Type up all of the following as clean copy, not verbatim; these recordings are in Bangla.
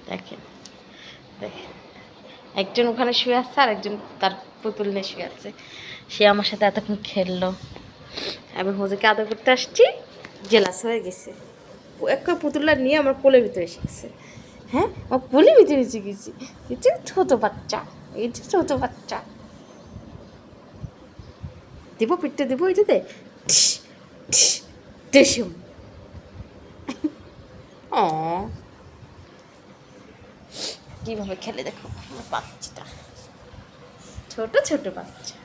দেখেন দেখেন, একজন ওখানে শুয়ে আছে আর একজন তার পুতুল নিয়ে শুয়ে আছে। সে আমার সাথে এতক্ষণ খেললো, আমি হোজেকে আদর করতে আসছি, জেলাস হয়ে গেছে। একটা পুতুলটা নিয়ে আমার কোলের ভিতরে এসে গেছে। হ্যাঁ, আমার কোলের ভিতরে এসে গেছি। এই যে ছোটো বাচ্চা, এই যে ছোটো বাচ্চা, দেবো পিঠটা দেবো এটাতে, দেশুম। ও কীভাবে খেলে দেখো আমার বাচ্চাটা, ছোট ছোট বাচ্চা।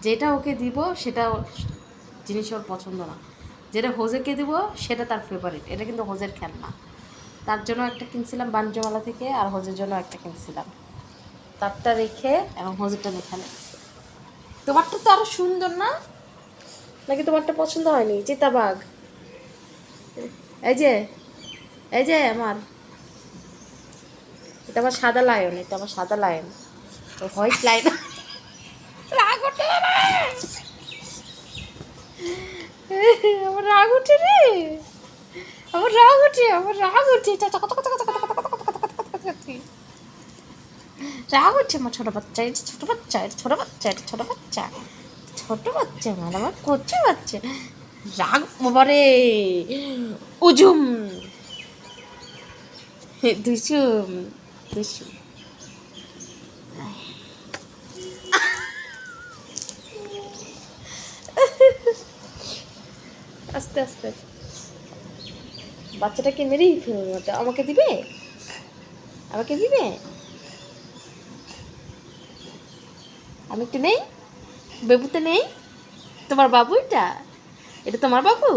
যেটা ওকে দিব সেটা জিনিস ওর পছন্দ না, যেটা হোজেকে দিব সেটা তার ফেভারিট। এটা কিন্তু হোজের খেলনা, তার জন্য একটা কিনছিলাম বাণিজ্যমেলা থেকে, আর হোজের জন্য একটা কিনছিলাম। তারটা রেখে এবং হোজেরটা এখানে। তোমারটা তো আরো সুন্দর না, নাকি তোমারটা পছন্দ হয়নি? চিতাবাঘ, এই যে এই যে আমার, এটা আমার সাদা লায়ন, এটা আমার সাদা লায়ন, তো হোয়াইট লায়ন। রাগ ওঠে রে, আমার রাগ উঠে রে, আমার রাগ উঠে, আমার রাগ উঠে, রাগ উঠছে আমার ছোটো বাচ্চা, এটা ছোটো বাচ্চা, এটা ছোটো বাচ্চা, এটা ছোটো বাচ্চা, ছোটো বাচ্চা মানে আমার কচি বাচ্চা। রাগ বাবারে, উজুম, দুসুম দুসুম। আস্তে আস্তে বাচ্চাটাকে মেরেই ফেলবে, আমাকে দিবে, আমাকে দিবে, আমি একটু নেই, বেবুতে নেই, তোমার বাবু এটা, এটা তোমার বাবু,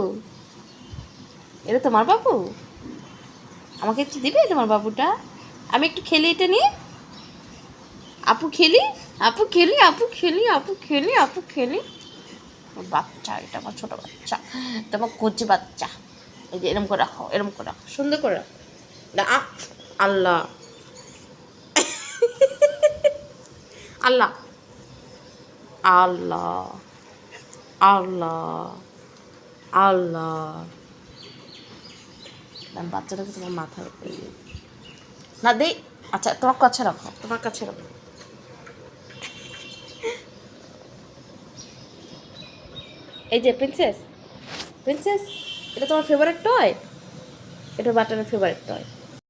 এটা তোমার বাবু, আমাকে একটু দিবে তোমার বাবুটা, আমি একটু খেলি এটা নিয়ে, আপু খেলি, আপু খেলি, আপু খেলি, আপু খেলি, আপু খেলি। বাচ্চা, এটা আমার ছোটো বাচ্চা, তোমার কচি বাচ্চা, এই যে এরম করে রাখো, এরম করে রাখো, সুন্দর করে রাখো। আল্লাহ আল্লাহ আল্লাহ আল্লাহ আল্লাহ, বাচ্চাটাকে তোমার মাথার উপরে না দেই। আচ্ছা তোমার কাছে রাখো, তোমার কাছে রাখো। এই যে প্রিন্সেস, প্রিন্সেস, এটা তোমার ফেভারিট টয়, এটা বাটনের ফেভারিট টয়।